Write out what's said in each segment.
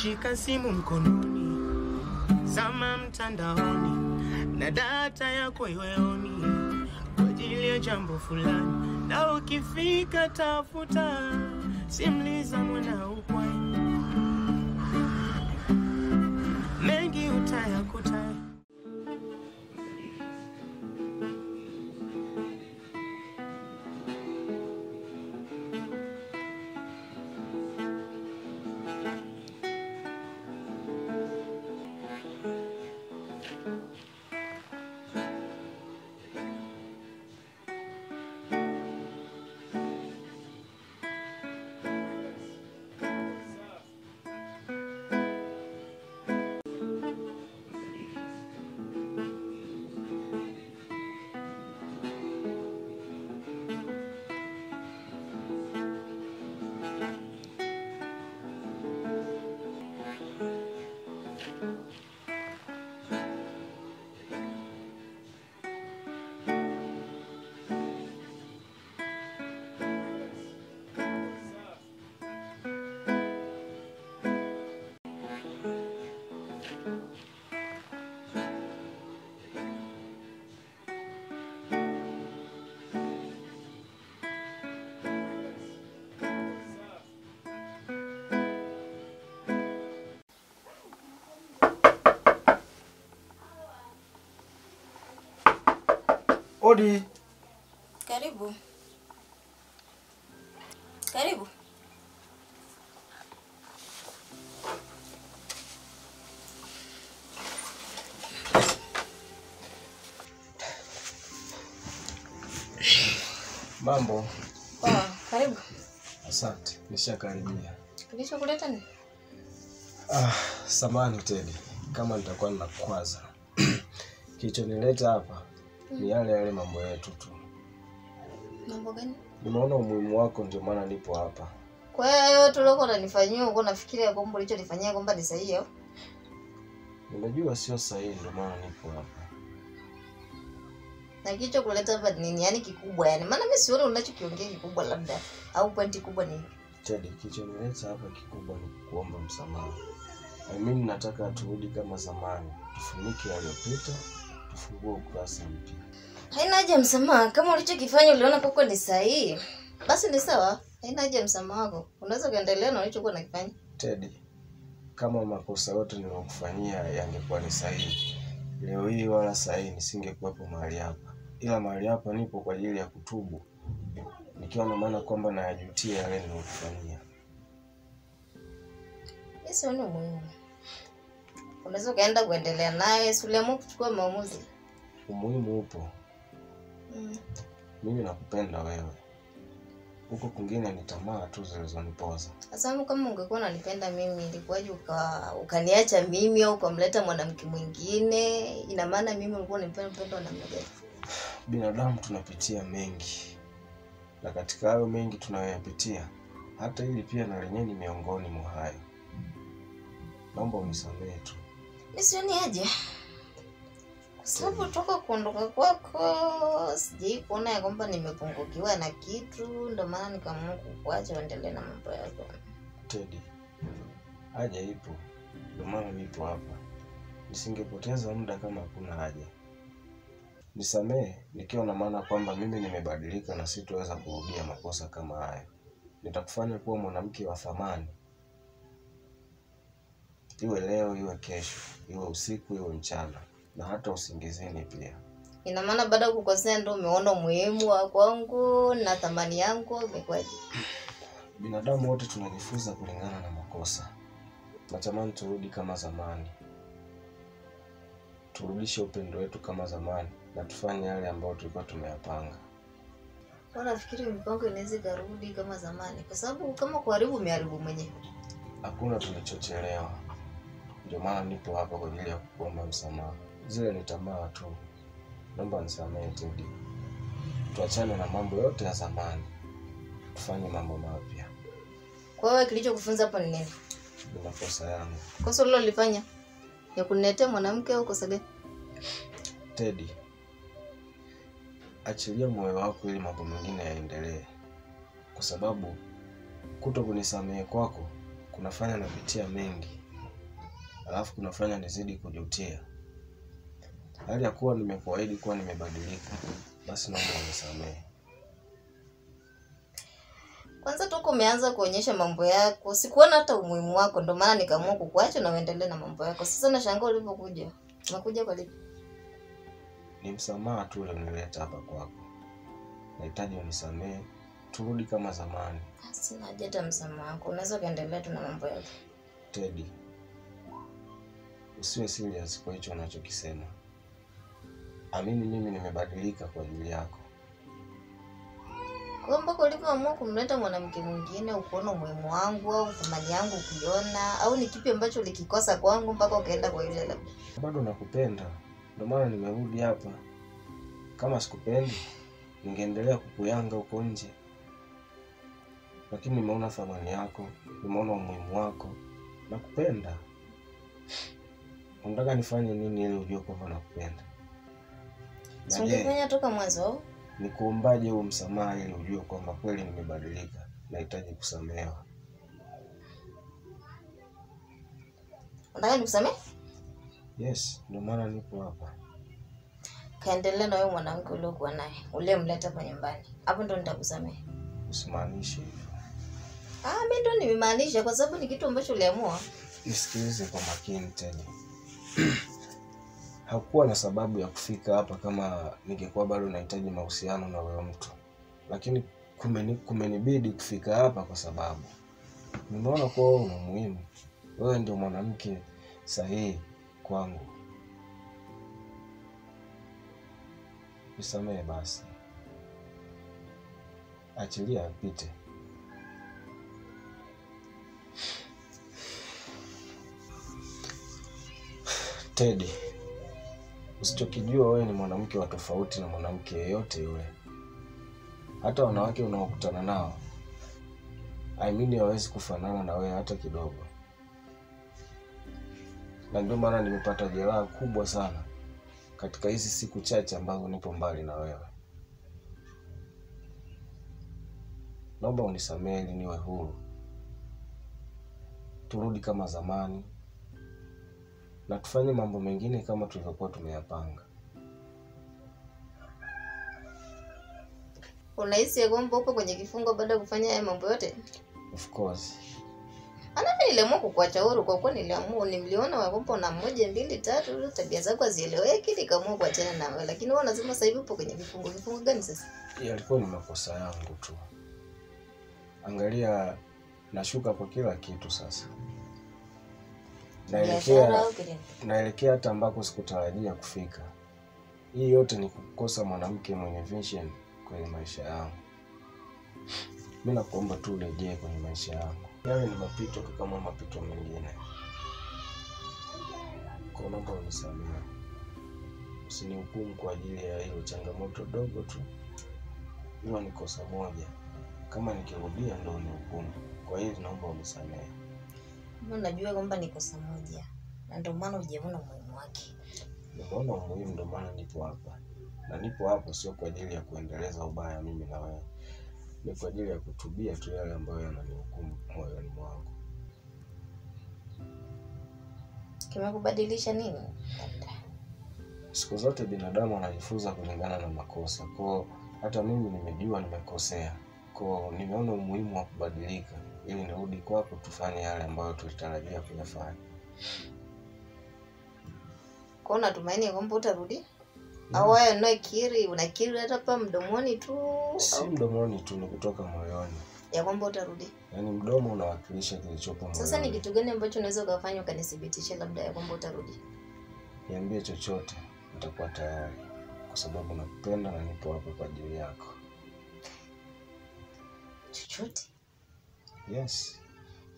shika simu mkononi, zama mtandaoni, na data yako iweoni kwa ajili ya jambo fulani, na ukifika tafuta simliza mwana ukwai, mengi utayakuta. Odi. Karibu. Karibu. Mambo. Poa, karibu. Asante, nishakaribia. Kilichokuleta ni? Samahani Teddy, kama nitakuwa ninakwaza. Kilichonileta hapa ni yale mambo yetu tu. Mambo gani? Nimeona umuhimu wako ndio maana nipo hapa. Kwa hiyo yote uloko unanifanyia uko nafikiria kwamba ulichonifanyia kwamba ni sahihi au? Nimejua sio sahihi ndio maana nipo hapa. Na kilichokuleta hapa nini? Yaani kikubwa yani. Maana mimi sioni unachokiongea kikubwa labda au pointi kubwa ni. Teddy, kilichonileta hapa kikubwa ni kuomba msamaha. Mimi nataka turudi kama zamani. Tufunike yaliyopita, tufungue ukurasa mpya. Haina haja msamaha. Kama ulichokifanya uliona kwako ni sahihi, basi ni sawa. Haina haja msamaha wako. Unaweza kuendelea na ulichokuwa unakifanya. Teddy, kama makosa yote niliyokufanyia yangekuwa ni sahihi, leo hii wala sahihi nisingekuwepo mahali hapa. Ila mahali hapa nipo kwa ajili ya kutubu, nikiwa na maana kwamba nayajutia yale niliyokufanyia. Mimi sioni umuhimu. Unaweza kaenda kuendelea naye, si uliamua kuchukua maamuzi. Umuhimu upo. Mimi nakupenda wewe. Huko kwingine ni tamaa tu zilizonipoza. Sasa kama ungekuwa unanipenda mimi, ilikuwaje ukaniacha mimi au ukamleta mwanamke mwingine? Ina maana mimi ulikuwa unanipenda na mmoja. Binadamu tunapitia mengi. Na katika hayo mengi tunayoyapitia, hata hili pia na lenyewe ni miongoni mwa hayo. Naomba unisamehe tu. Mimi sioni haja. Kwa sababu toka kuondoka kwako sijai kuona ya kwamba nimepungukiwa na kitu, ndio maana nikaamua kukuacha uendelee na mambo yako. Teddy, haja ipo. Ndio maana nipo hapa. Nisingepoteza muda kama hakuna haja. Nisamehe nikiwa na maana kwamba mimi nimebadilika na sitoweza kurudia makosa kama haya. Nitakufanya kuwa mwanamke wa thamani. Iwe leo, iwe kesho, iwe usiku, iwe mchana, na hata usingizini pia. Ina maana baada ya kukosea ndio umeona umuhimu wa kwangu na thamani yangu imekwaje? Binadamu wote tunajifunza kulingana na makosa. Natamani turudi kama zamani. Turudishe upendo wetu kama zamani na tufanye yale ambayo tulikuwa tumeyapanga. Nafikiri mipango inaweza kurudi kama zamani kwa sababu kama kuharibu umeharibu mwenyewe. Hakuna tulichochelewa. Ndio maana nipo hapa kwa ajili ya kukuomba msamaha. Zile ni tamaa tu. Naomba nisamehe Teddy. Tuachane na mambo yote ya zamani. Tufanye mambo mapya. Kwa hiyo kilichokufunza hapo ni nini? Ni makosa yangu. Kosa lilo lilifanya ya kuniletea mwanamke au kosa gani? Teddy, achilia moyo wako ili mambo mengine yaendelee. Kwa sababu kutokunisamehe kwako kunafanya napitia mengi alafu kunafanya nizidi kujutia. Hali ya kuwa nimekuahidi kuwa nimebadilika, basi naomba unisamehe. Kwanza toka umeanza kuonyesha mambo yako, sikuona hata umuhimu wako, ndio maana nikaamua kukuacha na uendelee na mambo yako. Sasa nashangaa ulipokuja. Unakuja kwa lipi? Ni msamaha tu ule nileta hapa kwako. Nahitaji unisamehe, turudi kama zamani. Sina haja hata msamaha wako. Unaweza kuendelea tu na mambo yako. Teddy, usiwe serious kwa hicho unachokisema. Amini mimi nimebadilika kwa ajili yako. Kwa mpaka ulipoamua kumleta mwanamke mwingine, ukuona umuhimu wangu au thamani yangu ukiona, au ni kipi ambacho ulikikosa kwangu mpaka ukaenda kwa yule labda? Bado nakupenda, ndio maana nimerudi hapa. Kama sikupendi, ningeendelea kukuyanga huko nje. Lakini nimeona thamani yako, nimeona umuhimu wako, nakupenda. Unataka nifanye nini ili ujue kwamba nakupenda? Singefanya toka mwanzo. Nikuombaje huo msamaha ili ujue kwamba kweli nimebadilika, nahitaji kusamehewa. Unataka nikusamehe? Yes, ndio maana nipo hapa. Kaendelea na wewe mwanamke uliokuwa naye, ulemleta kwa nyumbani. Hapo ndo nitakusamehe. Usimaanishe hivyo. Mimi ndo nimemaanisha kwa sababu ni kitu ambacho uliamua. Nisikilize kwa makini tena. Hakuwa na sababu ya kufika hapa kama ningekuwa bado nahitaji mahusiano na wewe mtu. Lakini kumenibidi kufika hapa kwa sababu nimeona kwa wewe una muhimu. Wewe ndio mwanamke sahihi kwangu. Nisamehe basi. Achilia apite. Teddy, usichokijua wewe ni mwanamke wa tofauti na mwanamke yeyote yule. Hata wanawake unaokutana nao, hawezi kufanana na wewe hata kidogo. Na ndio maana nimepata jeraha kubwa sana katika hizi siku chache ambazo nipo mbali na wewe. Naomba unisamehe ili niwe huru. Turudi kama zamani. Na tufanye mambo mengine kama tulivyokuwa tumeyapanga. Unahisi ya kwamba uko kwenye kifungo baada ya kufanya haya mambo yote? Of course. Mimi niliamua kukuacha huru kwa kuwa niliona kwamba una 1 2 3 tabia zako hazieleweki, nikaamua kuachana nawe. Lakini wewe unasema sasa hivi upo kwenye kifungo. Kifungo gani sasa? Yalikuwa ni makosa yangu tu. Angalia, nashuka kwa kila kitu sasa. Naelekea hata ambako sikutarajia kufika. Hii yote ni kukosa mwanamke mwenye vision kwenye maisha yangu. Mimi nakuomba tu urejee kwenye maisha yangu. Yawe ni mapito tu kama mapito mengine. Kwa naomba unisamehe. Usinihukumu kwa ajili ya hiyo changamoto dogo tu. Hiyo ni kosa moja. Kama nikirudia ndio unihukumu. Kwa hiyo naomba unisamehe. Mimi najua kwamba ni kosa moja. Na ndio maana hujaona umuhimu wake. Nimeona umuhimu, ndio maana nipo hapa. Na nipo hapo sio kwa ajili ya kuendeleza ubaya mimi na wewe. Ni kwa ajili ya kutubia tu yale ambayo yananihukumu moyoni mwangu. Kimekubadilisha nini? Siku zote binadamu anajifunza kulingana na makosa. Kwa hata mimi nimejua nimekosea. Kwa nimeona umuhimu wa kubadilika ili nirudi kwako tufanye yale ambayo tulitarajia kuyafanya. Kwa unatumaini kwamba utarudi? Au wewe unakiri hata hapa mdomoni tu? Si mdomoni tu, ni kutoka moyoni. Ya kwamba utarudi. Yaani mdomo unawakilisha kilichopo moyoni. Sasa ni kitu gani ambacho unaweza kufanya ukanithibitisha labda ya kwamba utarudi? Niambie chochote, nitakuwa tayari. Kwa sababu nakupenda na nipo hapa kwa ajili yako. Chochote? Yes.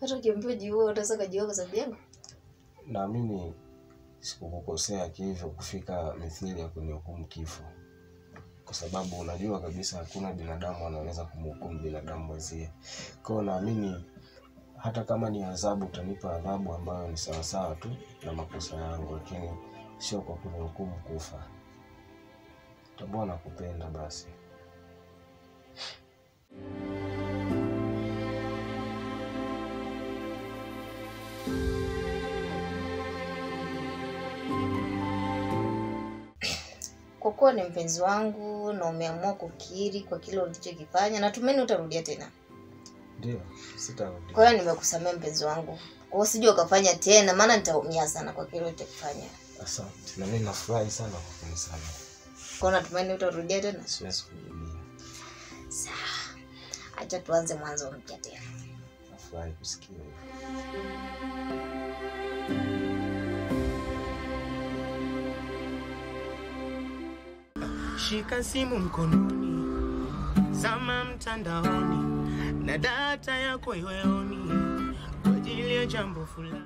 Hata ukiambiwa jiue utaweza kujiua kwa sababu yangu? Naamini sikukukosea hivyo kufika mithili ya kunihukumu kifo. Kwa sababu unajua kabisa hakuna binadamu anaweza kumhukumu binadamu mwenzie. Kwa hiyo naamini hata kama ni adhabu utanipa adhabu ambayo ni sawa tu na makosa yangu, lakini sio kwa kunihukumu kufa. Tambua nakupenda basi. kuwa ni mpenzi wangu na umeamua kukiri kwa kile ulichokifanya, natumaini utarudia tena. Ndio, sitarudia. Kwa hiyo nimekusamea mpenzi wangu. Kwa usije ukafanya tena, maana nitaumia sana kwa kile ulichokifanya. Asante. Na mimi nafurahi sana kwa kunisamehe. Kwa natumaini utarudia tena. Siwezi kurudia. Sawa. Acha tuanze mwanzo mpya tena. Nafurahi kusikia hivyo. Shika simu mkononi, zama mtandaoni, na data yako iwe oni kwa ajili ya jambo fulani.